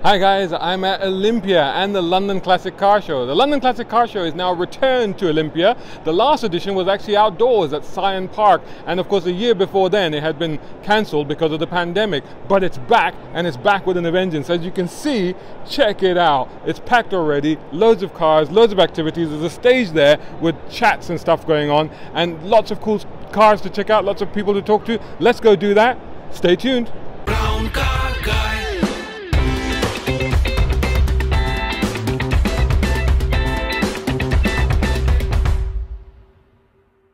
Hi guys, I'm at Olympia and the London Classic Car Show. The London Classic Car Show is now returned to Olympia. The last edition was actually outdoors at Scion Park, and of course a year before then it had been cancelled because of the pandemic, but it's back, and it's back with a vengeance. As you can see, check it out. It's packed already, loads of cars, loads of activities. There's a stage there with chats and stuff going on, and lots of cool cars to check out, lots of people to talk to. Let's go do that. Stay tuned. Brown car guy.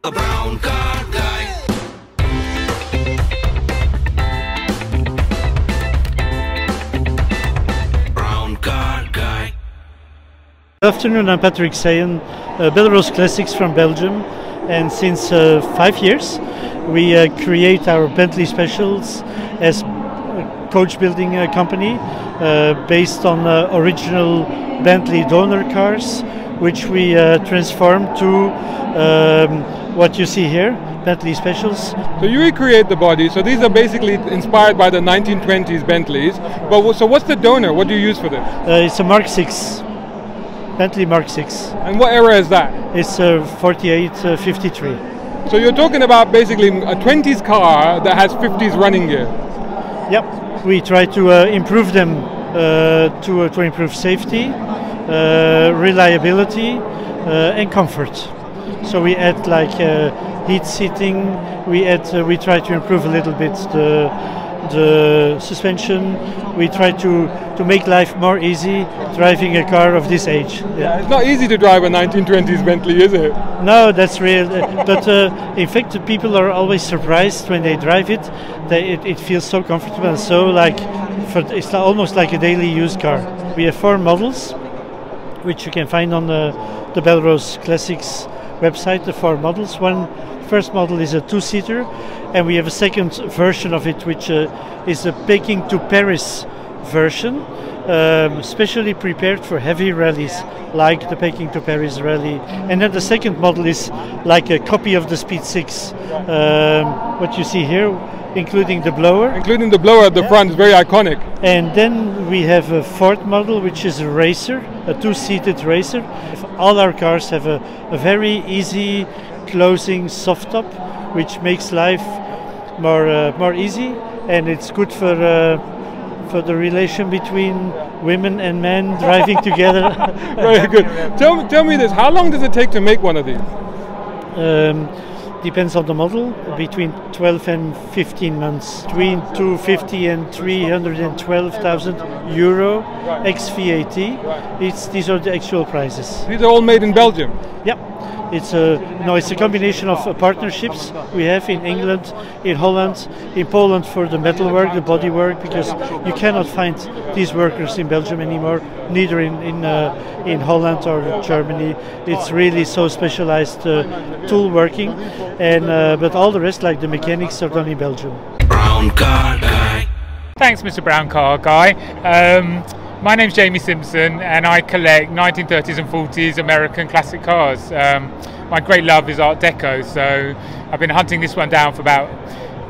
A brown car guy. Brown car guy. Good afternoon, I'm Patrick Sayen, Belarus Classics from Belgium, and since 5 years we create our Bentley Specials as a coach building company based on original Bentley donor cars, which we transform to what you see here, Bentley Specials. So you recreate the body, so these are basically inspired by the 1920s Bentleys, but so what's the donor? What do you use for this? It's a Mark 6, Bentley Mark 6. And what era is that? It's 4853. So you're talking about basically a 20s car that has 50s running gear. Yep, we try to improve them to improve safety, reliability, and comfort. So we add like heat seating. We try to improve a little bit the suspension. We try to make life more easy driving a car of this age. Yeah, it's not easy to drive a 1920s Bentley, is it? No, that's real. But in fact, the people are always surprised when they drive it. It feels so comfortable and so like it's almost like a daily used car. We have 4 models, which you can find on the Belarus Classics website. The 4 models. First model is a 2-seater, and we have a second version of it, which is a Peking to Paris version, specially prepared for heavy rallies, like the Peking to Paris rally. And then the second model is like a copy of the Speed 6, what you see here, including the blower. Including the blower at the front, is very iconic. And then we have a 4th model, which is a racer, a 2-seated racer. All our cars have a very easy closing soft top, which makes life more easy, and it's good for the relation between women and men driving together. Very good. Tell me this, how long does it take to make one of these? Depends on the model, between 12 and 15 months, between 250 and 312,000 euro ex VAT. These are the actual prices. These are all made in Belgium? Yep. It's a combination of partnerships we have in England, in Holland, in Poland for the metalwork, the bodywork, because you cannot find these workers in Belgium anymore, neither in Holland or Germany. It's really so specialized tool working, and but all the rest, like the mechanics, are done in Belgium. Brown car guy. Thanks, Mr. Brown Car Guy. My name's Jamie Simpson, and I collect 1930s and 40s American classic cars. My great love is Art Deco, so I've been hunting this one down for about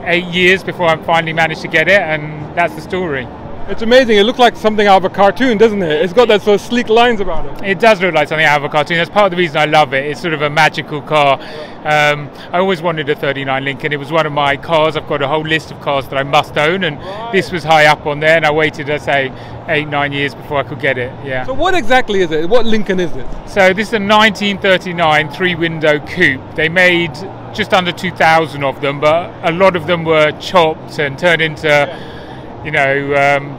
8 years before I finally managed to get it, and that's the story. It's amazing. It looks like something out of a cartoon, doesn't it? It's got that sort of sleek lines about it. It does look like something out of a cartoon. That's part of the reason I love it. It's sort of a magical car. I always wanted a 39 Lincoln. It was one of my cars. I've got a whole list of cars that I must own, and this was high up on there, and I waited, I'd say, 8-9 years before I could get it. Yeah. So what exactly is it? What Lincoln is it? So this is a 1939 3-window coupe. They made just under 2,000 of them, but a lot of them were chopped and turned into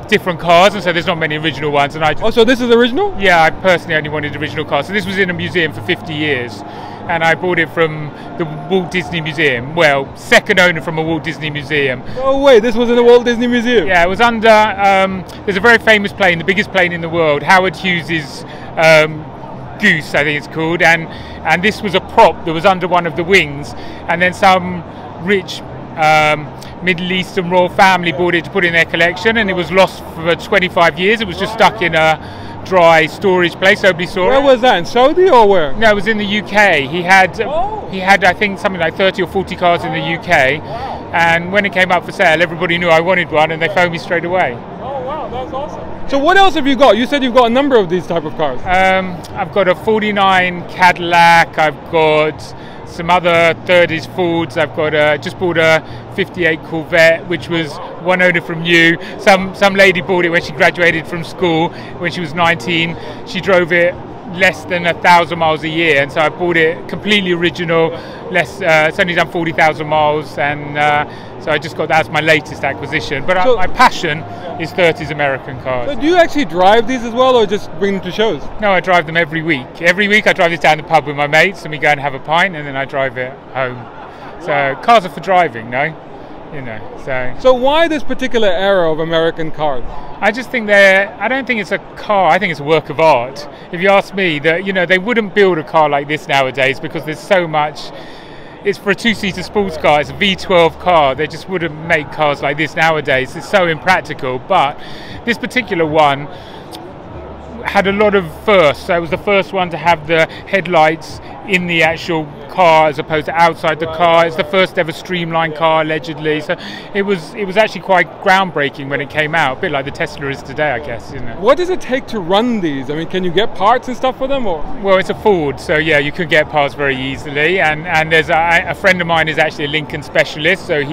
different cars, and so there's not many original ones. And so this is original? Yeah, I personally only wanted original cars. So this was in a museum for 50 years, and I bought it from the Walt Disney Museum. Well, second owner from a Walt Disney Museum. Oh wait, this was in a Walt Disney Museum? Yeah, it was under, there's a very famous plane, the biggest plane in the world, Howard Hughes's Goose, I think it's called, and this was a prop that was under one of the wings, and then some rich Middle Eastern royal family bought it to put in their collection, and it was lost for 25 years. It was just stuck in a dry storage place. Nobody saw it. Where was that? In Saudi or where? No, it was in the UK. He had I think something like 30 or 40 cars in the UK, and when it came up for sale, everybody knew I wanted one, and they phoned me straight away. Oh wow! Oh, that's awesome. So what else have you got? You said you've got a number of these type of cars. I've got a 49 Cadillac, I've got some other 30s Fords, I've got just bought a 58 Corvette, which was one owner from you. Some lady bought it when she graduated from school when she was 19. She drove it less than 1,000 miles a year, and so I bought it completely original. It's only done 40,000 miles, and so I just got that as my latest acquisition. But my passion is 30s American cars. So do you actually drive these as well, or just bring them to shows? No, I drive them every week. Every week I drive this down the pub with my mates, and we go and have a pint, and then I drive it home. So cars are for driving, no? You know, so why this particular era of American cars? I just think I don't think it's a car, I think it's a work of art. If you ask me, they wouldn't build a car like this nowadays because there's so much. It's for a two-seater sports car, it's a V12 car. They just wouldn't make cars like this nowadays. It's so impractical. But this particular one had a lot of firsts. So it was the first one to have the headlights in the actual car as opposed to outside the car. It's the first ever streamlined car, allegedly. So it was actually quite groundbreaking when it came out, a bit like the Tesla is today, I guess. What does it take to run these? I mean, can you get parts and stuff for them, or? Well, it's a Ford, so yeah, you could get parts very easily. And there's a friend of mine is actually a Lincoln specialist, so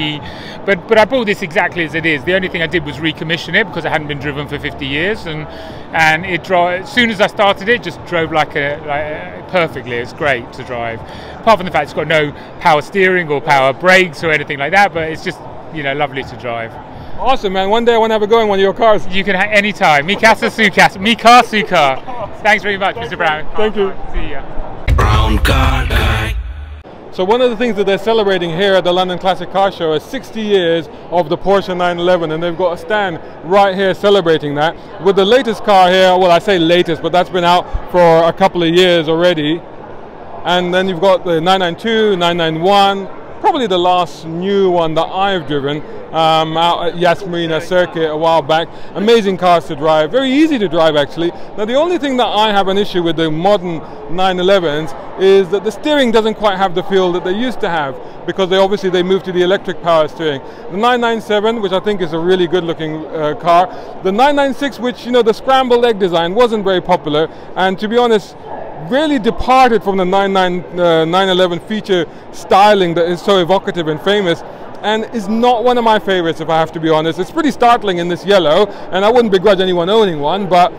but I bought this exactly as it is. The only thing I did was recommission it because it hadn't been driven for 50 years, and it as soon as I started it, just drove like perfectly. It's great to drive. Apart from the fact it's got no power steering or power brakes or anything like that, but it's just lovely to drive. Awesome, man. One day I want to have a go in one of your cars. You can anytime. Mikasa Sukas. Mika Suka. Thanks very much, Mr. Brown. Thank you. See ya. Brown car guy. So one of the things that they're celebrating here at the London Classic Car Show is 60 years of the Porsche 911, and they've got a stand right here celebrating that with the latest car here. Well, I say latest, but that's been out for a couple of years already. And then you've got the 992, 991, probably the last new one that I've driven out at Yas Marina Circuit a while back. Amazing cars to drive, very easy to drive actually. Now the only thing that I have an issue with the modern 911s is that the steering doesn't quite have the feel that they used to have, because they moved to the electric power steering. The 997, which I think is a really good looking car. The 996, which the scrambled egg design wasn't very popular, and to be honest, really departed from the 911 feature styling that is so evocative and famous, and is not one of my favorites, if I have to be honest. It's pretty startling in this yellow, and I wouldn't begrudge anyone owning one, but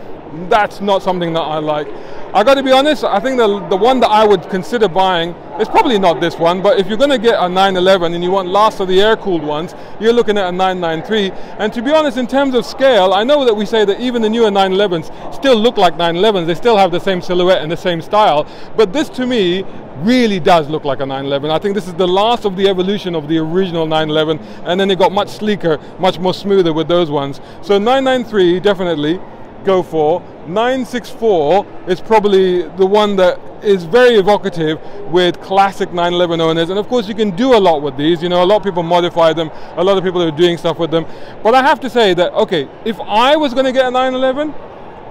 that's not something that I like. I got to be honest, I think the one that I would consider buying is probably not this one, but if you're going to get a 911 and you want last of the air-cooled ones, you're looking at a 993. And to be honest, in terms of scale, I know that we say that even the newer 911s still look like 911s. They still have the same silhouette and the same style, but this to me really does look like a 911. I think this is the last of the evolution of the original 911, and then it got much sleeker, much more smoother with those ones. So 993 definitely go for. 964 is probably the one that is very evocative with classic 911 owners, and of course you can do a lot with these. A lot of people modify them, a lot of people are doing stuff with them, but I have to say that, okay, if I was going to get a 911,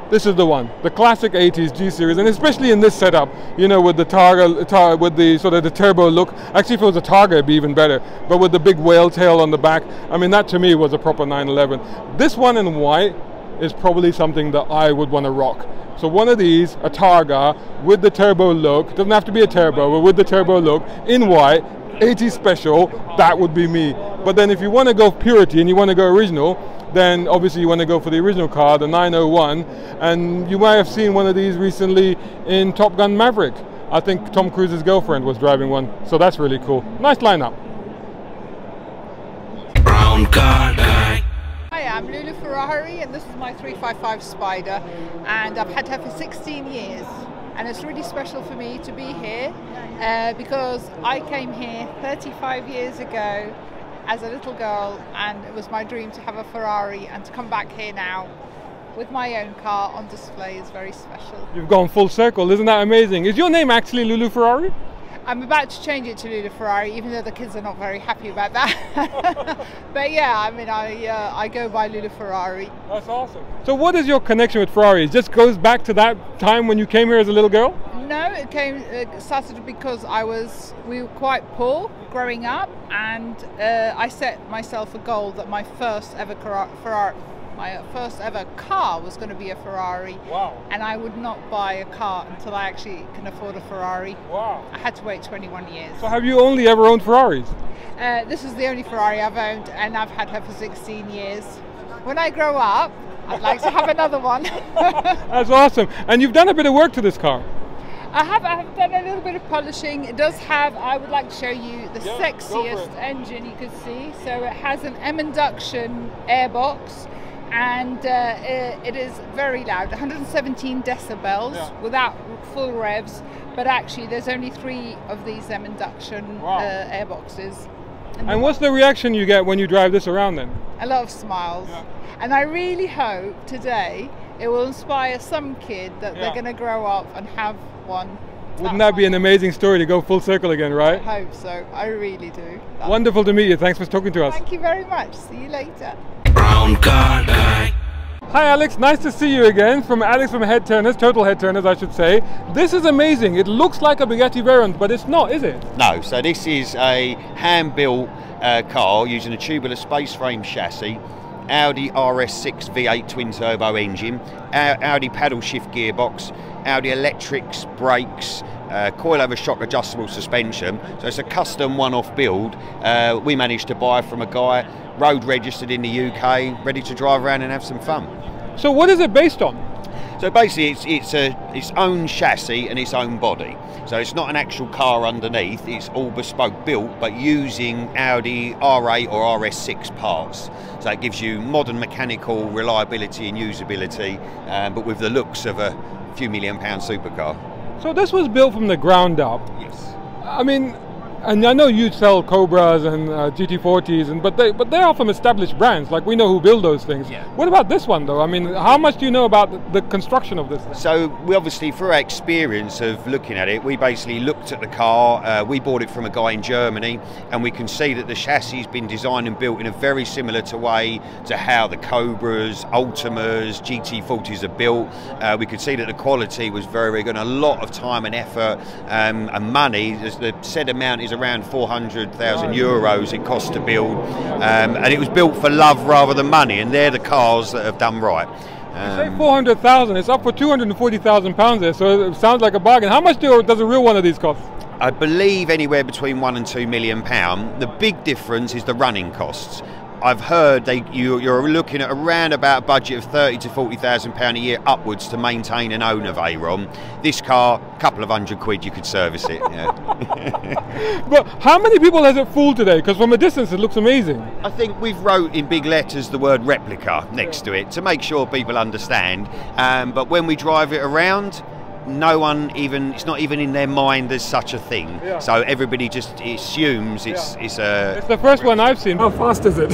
this is the one, the classic 80s G series, and especially in this setup, with the Targa, with the sort of the turbo look. Actually, if it was a Targa, it'd be even better, but with the big whale tail on the back, I mean, that to me was a proper 911. This one in white is probably something that I would want to rock. So one of these, a Targa with the turbo look, doesn't have to be a turbo, but with the turbo look in white, 80 special, that would be me. But then if you want to go purity and you want to go original, then obviously you want to go for the original car, the 901, and you might have seen one of these recently in Top Gun Maverick. I think Tom Cruise's girlfriend was driving one, so that's really cool. Nice lineup. Brown car guy. Hi, I'm Lulu Ferrari, and this is my 355 Spider, and I've had her for 16 years, and it's really special for me to be here because I came here 35 years ago as a little girl, and it was my dream to have a Ferrari, and to come back here now with my own car on display is very special. You've gone full circle, isn't that amazing? Is your name actually Lulu Ferrari? I'm about to change it to Lulu Ferrari, even though the kids are not very happy about that. But yeah, I mean, I go by Lulu Ferrari. That's awesome. So what is your connection with Ferrari? It just goes back to that time when you came here as a little girl? No, it started because we were quite poor growing up, and I set myself a goal that my first ever My first ever car was going to be a Ferrari. Wow. And I would not buy a car until I actually can afford a Ferrari. Wow. I had to wait 21 years. So have you only ever owned Ferraris? This is the only Ferrari I've owned, and I've had her for 16 years. When I grow up, I'd like to have another one. That's awesome. And you've done a bit of work to this car. I have done a little bit of polishing. It does have, I would like to show you the Yeah, go for sexiest it. engine you could see. So it has an M induction airbox, and it is very loud, 117 decibels Yeah. without full revs, but actually there's only 3 of these M induction Wow. airboxes. And what's the reaction you get when you drive this around then? A lot of smiles. Yeah. And I really hope today it will inspire some kid that Yeah. they're going to grow up and have one. Wouldn't that be an amazing story to go full circle again, right? I hope so. I really do. Wonderful to meet you. Thanks for talking to us. Thank you very much. See you later. Brown car guy. Hi Alex, nice to see you again. From Alex from Head Turners, Total Head Turners I should say. This is amazing. It looks like a Bugatti Veyron, but it's not, is it? No, so this is a hand-built car using a tubular space frame chassis, Audi RS6 V8 twin turbo engine, Audi paddle shift gearbox, Audi electrics, brakes, coilover shock adjustable suspension. So it's a custom one-off build. We managed to buy from a guy, road registered in the UK, ready to drive around and have some fun. So what is it based on? So basically it's its own chassis and its own body. So it's not an actual car underneath, it's all bespoke built, but using Audi R8 or RS6 parts. So it gives you modern mechanical reliability and usability, but with the looks of a few £1 million supercar. So this was built from the ground up. Yes. I mean, and I know you sell Cobras and GT40s, but they are from established brands. Like we know who build those things. Yeah. What about this one though? I mean, how much do you know about the construction of this thing? So we obviously, through our experience of looking at it, we basically looked at the car. We bought it from a guy in Germany, and we can see that the chassis has been designed and built in a very similar way to how the Cobras, Ultimas, GT40s are built. We could see that the quality was very, very good. A lot of time and effort and money. The said amount is around 400,000 euros it cost to build, and it was built for love rather than money, and they're the cars that have done right. You say 400,000, it's up for 240,000 pounds there, so it sounds like a bargain. How much does a real one of these cost? I believe anywhere between £1 and £2 million. The big difference is the running costs. I've heard you're looking at around about a budget of £30,000 to £40,000 a year upwards to maintain and own a Veyron. This car, a couple of £100 you could service it. Yeah. But how many people has it fooled today? Because from a distance it looks amazing. I think we've wrote in big letters the word replica next to it to make sure people understand. But when we drive it around, no one it's not even in their mind there's such a thing. Yeah. So everybody just assumes it's a... It's the first one I've seen. How fast is it?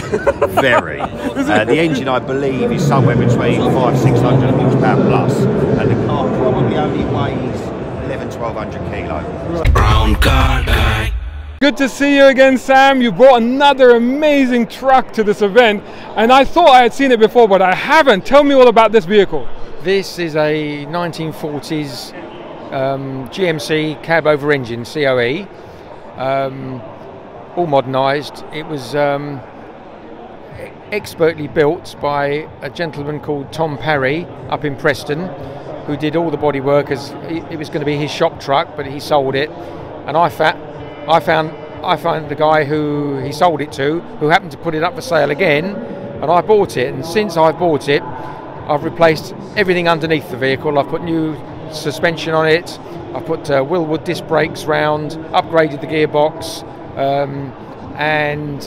Very. The engine, I believe, is somewhere between 500-600 horsepower plus, and the car probably only weighs 1,100-1,200 kilos. Brown car guy. Good to see you again, Sam. You brought another amazing truck to this event, and I thought I had seen it before, but I haven't. Tell me all about this vehicle. This is a 1940s GMC cab over engine, COE, all modernised. It was expertly built by a gentleman called Tom Parry up in Preston, who did all the body work as it was going to be his shop truck, but he sold it. And I found the guy who he sold it to, who happened to put it up for sale again, and I bought it. And since I bought it, I've replaced everything underneath the vehicle. I've put new suspension on it. I've put Willwood disc brakes round, upgraded the gearbox, and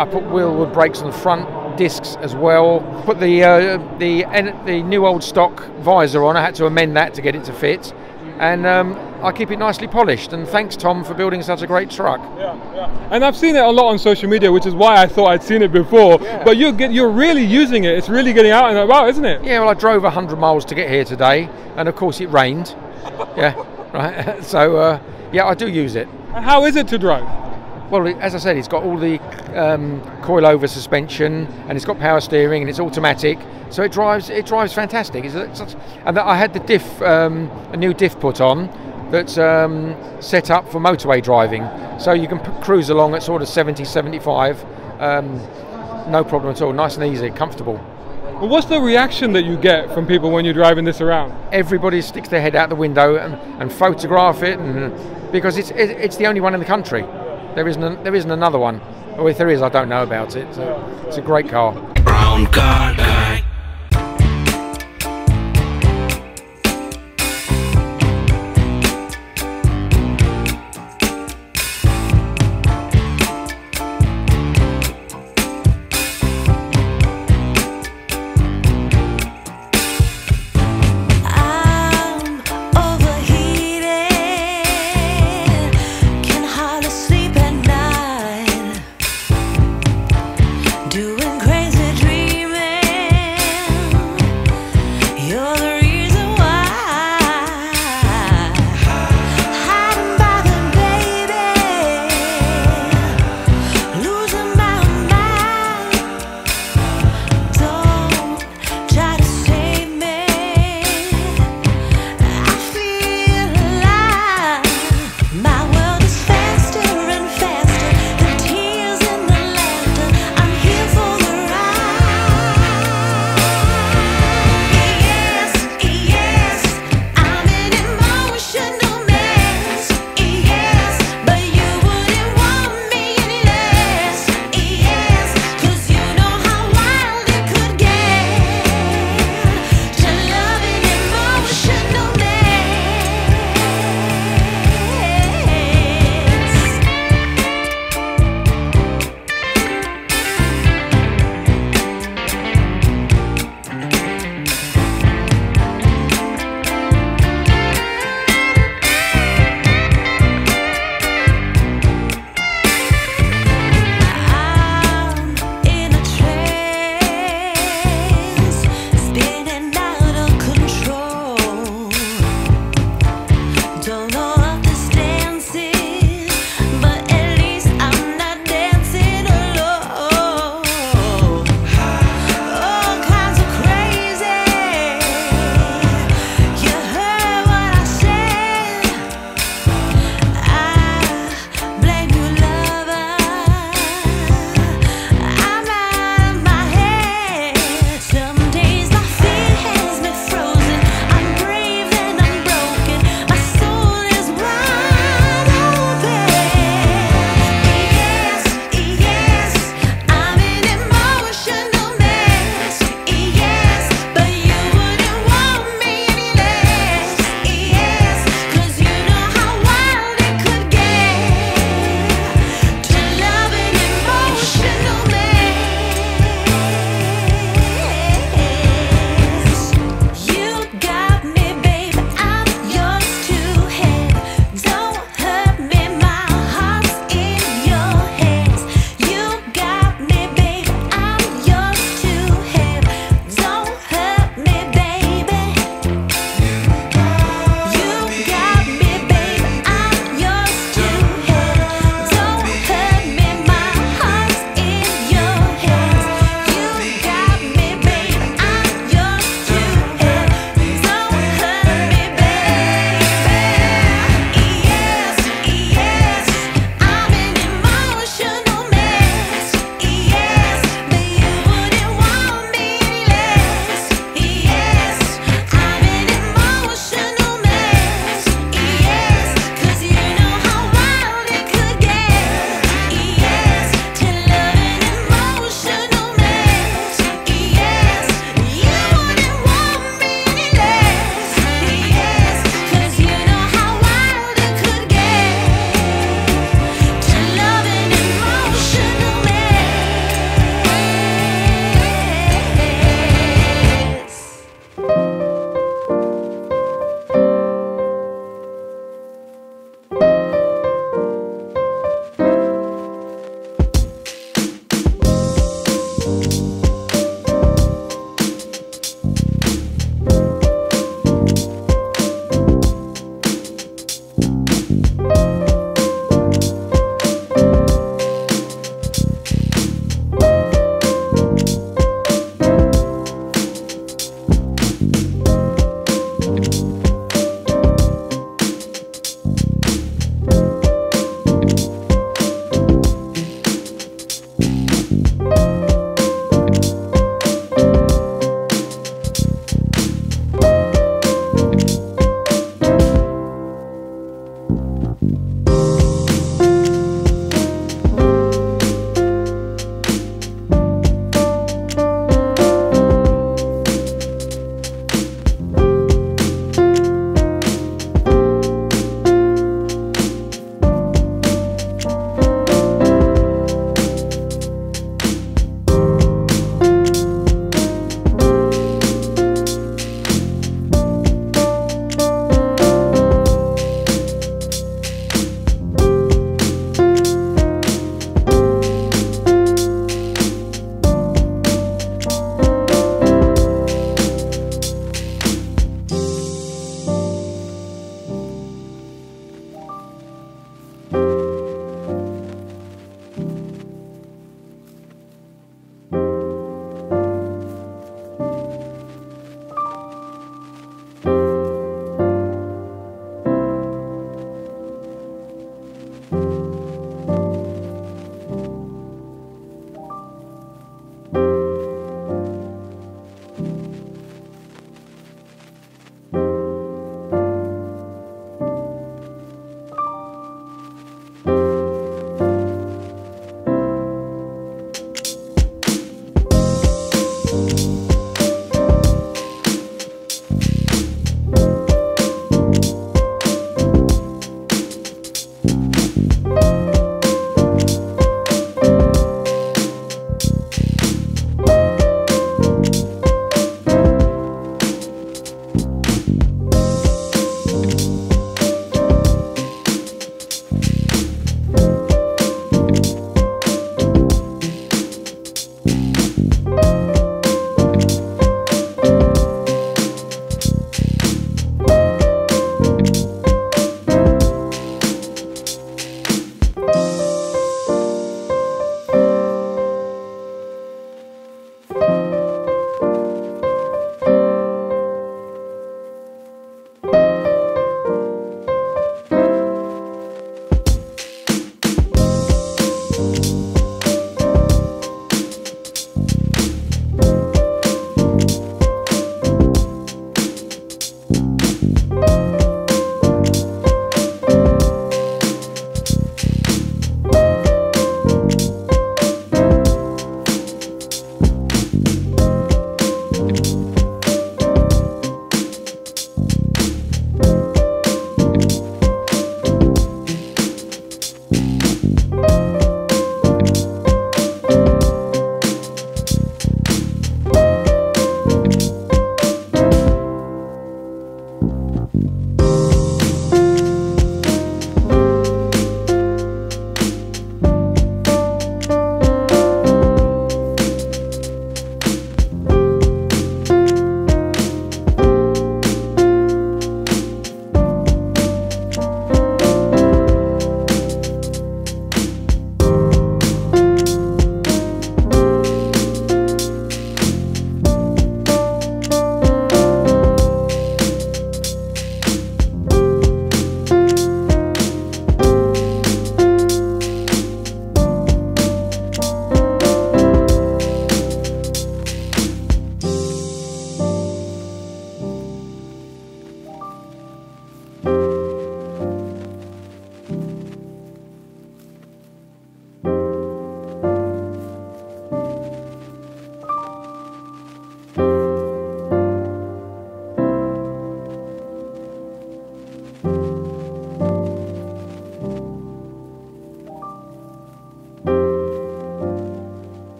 I put Willwood brakes on the front discs as well. Put the new old stock visor on. I had to amend that to get it to fit, and I keep it nicely polished. And thanks, Tom, for building such a great truck. Yeah. And I've seen it a lot on social media, which is why I thought I'd seen it before. Yeah. But you're really using it. It's really getting out and about, isn't it? Yeah. Well, I drove 100 miles to get here today, and of course it rained. Yeah. Right. So yeah, I do use it. And how is it to drive? Well, as I said, it's got all the coilover suspension, and it's got power steering, and it's automatic, so it drives fantastic. And I had the diff, a new diff put on that's set up for motorway driving, so you can cruise along at sort of 70, 75. no problem at all. Nice and easy, comfortable. Well, what's the reaction that you get from people when you're driving this around? Everybody sticks their head out the window and photograph it, and because it's the only one in the country. There isn't another one. Or if there is, I don't know about it. So it's a great car. Brown car guy. Doing crazy dreaming.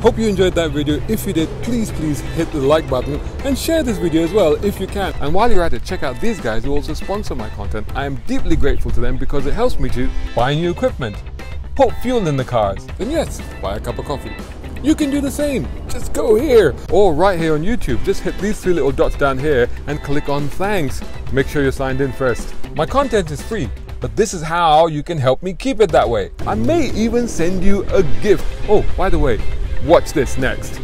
Hope you enjoyed that video. If you did, please hit the like button and share this video as well if you can. And while you're at it, check out these guys who also sponsor my content. I am deeply grateful to them because it helps me to buy new equipment, put fuel in the cars, and yes, buy a cup of coffee. You can do the same. Just go here or right here on YouTube. Just hit these 3 little dots down here and click on thanks. Make sure you're signed in first. My content is free, but this is how you can help me keep it that way. I may even send you a gift. Oh, by the way, watch this next.